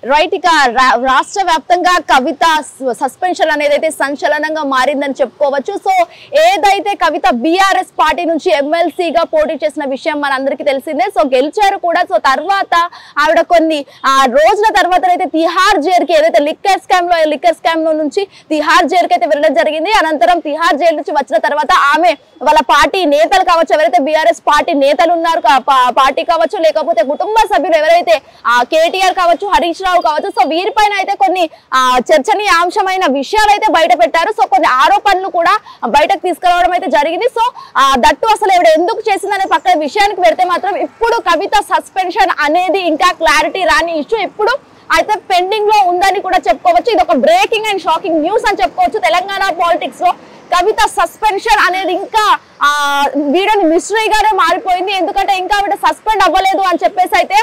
Right ఇక రాష్ట్ర వ్యాప్తంగా కవిత సస్పెన్షన్ అనేది అయితే సంచలనంగా మారిందని చెప్పుకోవచ్చు. సో ఏదైతే కవిత బీఆర్ఎస్ పార్టీ నుంచి ఎమ్మెల్సీగా పోటీ చేసిన విషయం మనందరికీ తెలిసిందే. సో గెలిచారు కూడా. సో తర్వాత ఆవిడ కొన్ని రోజుల తర్వాత అయితే తిహార్ జైలుకి ఏదైతే లిక్కర్ స్కామ్ లో నుంచి తిహార్ జైలుకి అయితే వెళ్ళడం జరిగింది. అనంతరం తిహార్ జైలు నుంచి వచ్చిన తర్వాత ఆమె వాళ్ళ పార్టీ నేతలు కావచ్చు, ఎవరైతే బీఆర్ఎస్ పార్టీ నేతలు ఉన్నారు పార్టీ కావచ్చు, లేకపోతే కుటుంబ సభ్యులు ఎవరైతే కేటీఆర్ కావచ్చు, హరీష్ రావు కావచ్చు, సో వీరిపైన అయితే కొన్ని చర్చనీయాంశమైన విషయాలు అయితే బయట పెట్టారు. సో కొన్ని ఆరోపణలు కూడా బయటకు తీసుకురావడం అయితే జరిగింది. సో దట్టు అసలు ఎవరు ఎందుకు చేసిందనే పక్కన విషయానికి పెడితే మాత్రం ఇప్పుడు కవిత సస్పెన్షన్ అనేది ఇంకా క్లారిటీ రాని ఇష్యూ ఇప్పుడు అయితే పెండింగ్ లో ఉందని కూడా చెప్పుకోవచ్చు. ఇది ఒక బ్రేకింగ్ అండ్ షాకింగ్ న్యూస్ అని చెప్పుకోవచ్చు. తెలంగాణ పాలిటిక్స్ లో కవిత సస్పెన్షన్ అనేది ఇంకా వీడియోని మిస్టరీగానే మారిపోయింది. ఎందుకంటే ఇంకా ఆవిడ సస్పెండ్ అవ్వలేదు అని చెప్పేసి అయితే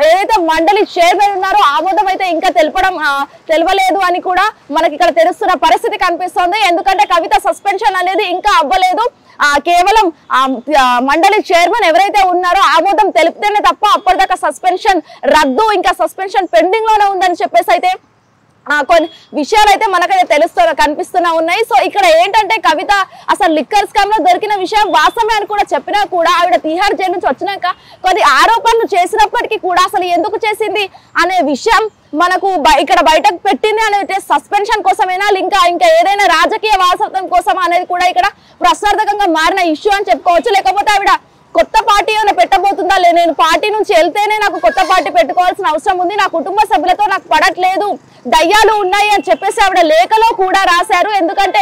ఏదైతే మండలి చైర్మన్ ఉన్నారో ఆమోదం అయితే ఇంకా తెలవలేదు అని కూడా మనకి ఇక్కడ తెలుస్తున్న పరిస్థితి కనిపిస్తోంది. ఎందుకంటే కవిత సస్పెన్షన్ అనేది ఇంకా అవ్వలేదు. కేవలం మండలి చైర్మన్ ఎవరైతే ఉన్నారో ఆమోదం తెలిపితేనే తప్ప అప్పటిదాకా సస్పెన్షన్ రద్దు, ఇంకా సస్పెన్షన్ పెండింగ్ లోనే ఉందని చెప్పేసి అయితే కొన్ని విషయాలు అయితే మనకైతే కనిపిస్తున్నా ఉన్నాయి. సో ఇక్కడ ఏంటంటే కవిత అసలు లిక్కర్ స్కామ్ లో దొరికిన విషయం వాస్తవమే అని కూడా చెప్పినా కూడా ఆవిడ తిహార్ జైలు నుంచి వచ్చినాక కొన్ని ఆరోపణలు చేసినప్పటికీ కూడా అసలు ఎందుకు చేసింది అనే విషయం మనకు ఇక్కడ బయటకు పెట్టింది అనేది సస్పెన్షన్ కోసమేనా ఇంకా ఏదైనా రాజకీయ వారసత్వం కోసం అనేది కూడా ఇక్కడ ప్రశ్నార్థకంగా మారిన ఇష్యూ అని చెప్పుకోవచ్చు. లేకపోతే ఆవిడ కొత్త పార్టీ ఏమైనా పెట్టబోతుందా, నేను పార్టీ నుంచి వెళ్తేనే నాకు కొత్త పార్టీ పెట్టుకోవాల్సిన అవసరం ఉంది, నా కుటుంబ సభ్యులతో నాకు పడట్లేదు, దయ్యాలు ఉన్నాయి అని చెప్పేసి ఆవిడ లేఖలో కూడా రాశారు. ఎందుకంటే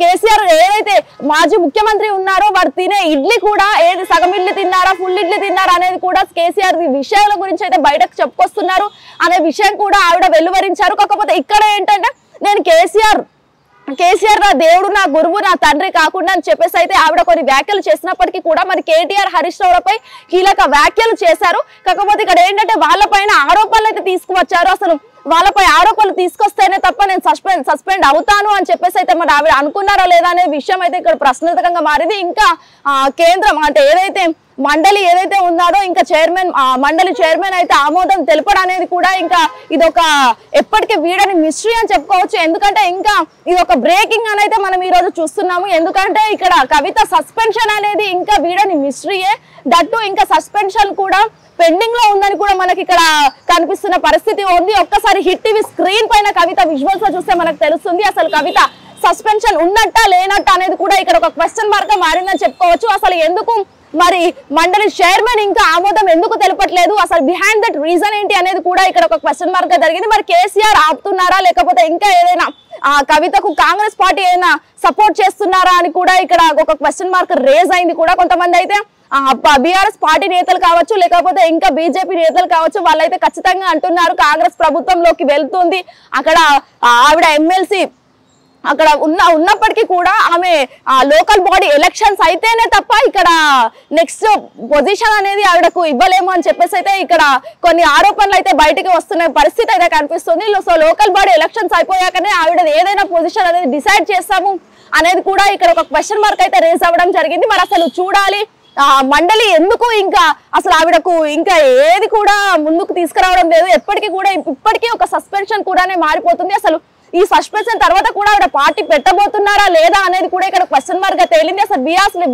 కేసీఆర్ ఏదైతే మాజీ ముఖ్యమంత్రి ఉన్నారో వారు తినే ఇడ్లీ కూడా ఏది సగం ఇడ్లీ తిన్నారా ఫుల్ ఇడ్లీ తిన్నారా అనేది కూడా కేసీఆర్ విషయాల గురించి అయితే బయటకు చెప్పుకొస్తున్నారు అనే విషయం కూడా ఆవిడ వెలువరించారు. కాకపోతే ఇక్కడ ఏంటంటే నేను కేసీఆర్ నా దేవుడు, నా గురువు, నా తండ్రి కాకుండా అని చెప్పేసి అయితే ఆవిడ కొన్ని వ్యాఖ్యలు చేసినప్పటికీ కూడా మరి కేటీఆర్ హరీష్ రావులపై కీలక వ్యాఖ్యలు చేశారు. కాకపోతే ఇక్కడ ఏంటంటే వాళ్ళపైన ఆరోపణలు అయితే తీసుకువచ్చారు. అసలు వాళ్ళపై ఆరోపణలు తీసుకొస్తేనే తప్ప నేను సస్పెండ్ అవుతాను అని చెప్పేసి అయితే మరి ఆవిడ అనుకున్నారా లేదా అనే విషయం అయితే ఇక్కడ ప్రశ్నార్థకంగా మారింది. ఇంకా కేంద్రం అంటే ఏదైతే మండలి ఏదైతే ఉన్నారో ఇంకా మండలి చైర్మన్ అయితే ఆమోదం తెలపడం అనేది కూడా ఇంకా ఇది ఒక ఎప్పటికీ వీడని మిస్టరీ అని చెప్పుకోవచ్చు. ఎందుకంటే ఇంకా ఇది ఒక బ్రేకింగ్ అని అయితే మనం ఈ రోజు చూస్తున్నాము. ఎందుకంటే ఇక్కడ కవిత సస్పెన్షన్ అనేది ఇంకా వీడని మిస్టరీయే. దట్టు ఇంకా సస్పెన్షన్ కూడా పెండింగ్ లో ఉందని కూడా మనకి ఇక్కడ కనిపిస్తున్న పరిస్థితి ఉంది. ఒక్కసారి హిట్ టీవీ స్క్రీన్ పైన కవిత విజువల్స్ లో చూస్తే మనకు తెలుస్తుంది అసలు కవిత సస్పెన్షన్ ఉన్నట్ట లేనట్ట అనేది కూడా ఇక్కడ ఒక క్వశ్చన్ మార్క్ గా మారిందని చెప్పుకోవచ్చు. అసలు ఎందుకు మరి మండలి చైర్మన్ ఇంకా ఆమోదం ఎందుకు తెలపట్లేదు, అసలు బిహైండ్ దట్ రీజన్ ఏంటి అనేది కూడా ఇక్కడ ఒక క్వశ్చన్ మార్క్ గా జరిగింది. మరి కేసీఆర్ ఆపుతున్నారా లేకపోతే ఇంకా ఏదైనా కవితకు కాంగ్రెస్ పార్టీ ఏదైనా సపోర్ట్ చేస్తున్నారా అని కూడా ఇక్కడ ఒక క్వశ్చన్ మార్క్ రేజ్ అయింది కూడా. కొంతమంది అయితే బీఆర్ఎస్ పార్టీ నేతలు కావచ్చు లేకపోతే ఇంకా బీజేపీ నేతలు కావచ్చు వాళ్ళైతే ఖచ్చితంగా అంటున్నారు కాంగ్రెస్ ప్రభుత్వంలోకి వెళ్తుంది, అక్కడ ఆవిడ ఎమ్మెల్సీ అక్కడ ఉన్నప్పటికీ కూడా ఆమె లోకల్ బాడీ ఎలక్షన్స్ అయితేనే తప్ప ఇక్కడ నెక్స్ట్ పొజిషన్ అనేది ఆవిడకు ఇవ్వలేము అని చెప్పేసి అయితే ఇక్కడ కొన్ని ఆరోపణలు అయితే బయటికి వస్తున్న పరిస్థితి అయితే కనిపిస్తుంది. సో లోకల్ బాడీ ఎలక్షన్స్ అయిపోయాకనే ఆవిడ ఏదైనా పొజిషన్ అనేది డిసైడ్ చేస్తాము అనేది కూడా ఇక్కడ ఒక క్వశ్చన్ మార్క్ అయితే రేజ్ అవ్వడం జరిగింది. మరి అసలు చూడాలి మండలి ఎందుకు ఇంకా అసలు ఆవిడకు ఇంకా ఏది కూడా ముందుకు తీసుకురావడం లేదు. ఇప్పటికీ ఒక సస్పెన్షన్ కూడానే మారిపోతుంది. అసలు ఈ సస్పెన్షన్ తర్వాత కూడా ఆవిడ పార్టీ పెట్టబోతున్నారా లేదా అనేది కూడా ఇక్కడ క్వశ్చన్ మార్క్ గా తేలింది. అసలు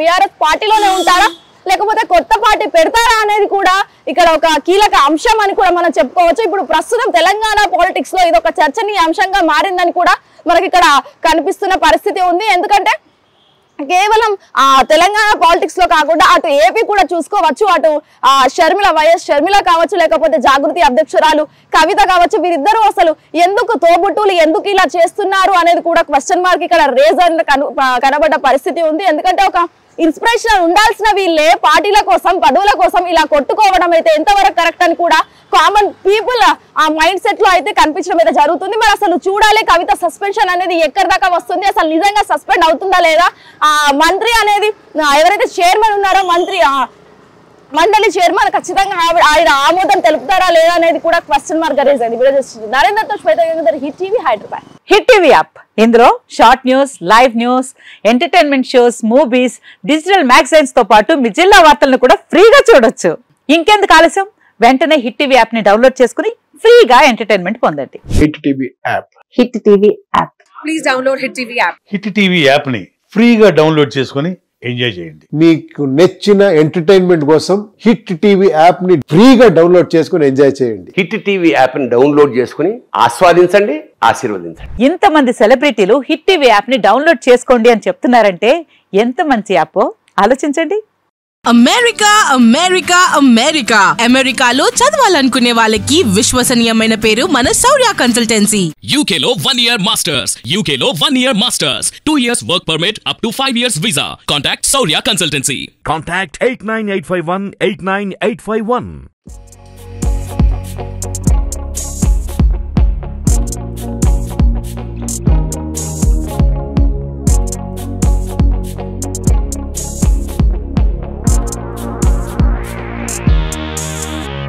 బీఆర్ఎస్ పార్టీలోనే ఉంటారా లేకపోతే కొత్త పార్టీ పెడతారా అనేది కూడా ఇక్కడ ఒక కీలక అంశం అని కూడా మనం చెప్పుకోవచ్చు. ఇప్పుడు ప్రస్తుతం తెలంగాణ పాలిటిక్స్ లో ఇది ఒక చర్చనీయ అంశంగా మారిందని కూడా మనకి ఇక్కడ కనిపిస్తున్న పరిస్థితి ఉంది. ఎందుకంటే కేవలం తెలంగాణ పాలిటిక్స్ లో కాకుండా అటు ఏపీ కూడా చూసుకోవచ్చు. అటు వైఎస్ షర్మిల కావచ్చు లేకపోతే జాగృతి అధ్యక్షురాలు కవిత కావచ్చు, వీరిద్దరూ అసలు ఎందుకు తోబుట్టులు ఎందుకు ఇలా చేస్తున్నారు అనేది కూడా క్వశ్చన్ మార్క్ ఇక్కడ రేజ్ కనబడ్డ పరిస్థితి ఉంది. ఎందుకంటే ఒక ఇన్స్పిరేషన్ ఉండాల్సిన వీళ్ళే పార్టీల కోసం పదవుల కోసం ఇలా కొట్టుకోవడం అయితే ఎంతవరకు కరెక్ట్ అని కూడా కామన్ పీపుల్ ఆ మైండ్ సెట్ లో అయితే కనిపించడం అయితే జరుగుతుంది. మరి అసలు చూడాలి కవిత సస్పెన్షన్ అనేది ఎక్కడి దాకా వస్తుంది, అసలు నిజంగా సస్పెండ్ అవుతుందా లేదా, మంత్రి అనేది ఎవరైతే చైర్మన్ ఉన్నారో మండలి చైర్మన్ ఖచ్చితంగా ఆయన ఆమోదం తెలుపుతారా లేదా అనేది కూడా క్వశ్చన్ మార్క్ రేజ్ అయింది. నరేంద్రతో Shweta, hit TV Hyderabad. Hit TV app ఇందులో short news, live news, entertainment shows, movies, digital magazines తో పాటు మీ జిల్లా వార్తలను కూడా ఫ్రీగా చూడొచ్చు. ఇంకెందుకు ఆలస్యం, వెంటనే హిట్ టీవీ యాప్ ని డౌన్లోడ్ చేసుకుని ఫ్రీగా ఎంటర్టైన్మెంట్ పొందండి. Hit TV app. Hit TV app. Please download Hit TV app. Hit TV యాప్ని ఫ్రీగా డౌన్లోడ్ చేసుకొని ఎంజాయ్ చేయండి. మీకు నచ్చిన ఎంటర్టైన్మెంట్ కోసం హిట్ టీవీ యాప్ ని ఫ్రీగా డౌన్లోడ్ చేసుకుని ఎంజాయ్ చేయండి. హిట్ టీవీ యాప్ ని డౌన్లోడ్ చేసుకుని ఆస్వాదించండి, ఆశీర్వదించండి. ఇంతమంది సెలబ్రిటీలు హిట్ టీవీ యాప్ ని డౌన్లోడ్ చేసుకోండి అని చెప్తున్నారంటే ఎంత మంచి యాప్ ఆలోచించండి. అమెరికా అమెరికా అమెరికా అమెరికాలో చదవాలనుకునే వాళ్ళకి విశ్వసనీయమైన పేరు మన శౌర్య కన్సల్టెన్సీ. UK లో 1 year masters. UK లో 1 year masters. 2 years work permit up to 5 years visa. Contact Saurya Consultancy. Contact 89851 89851.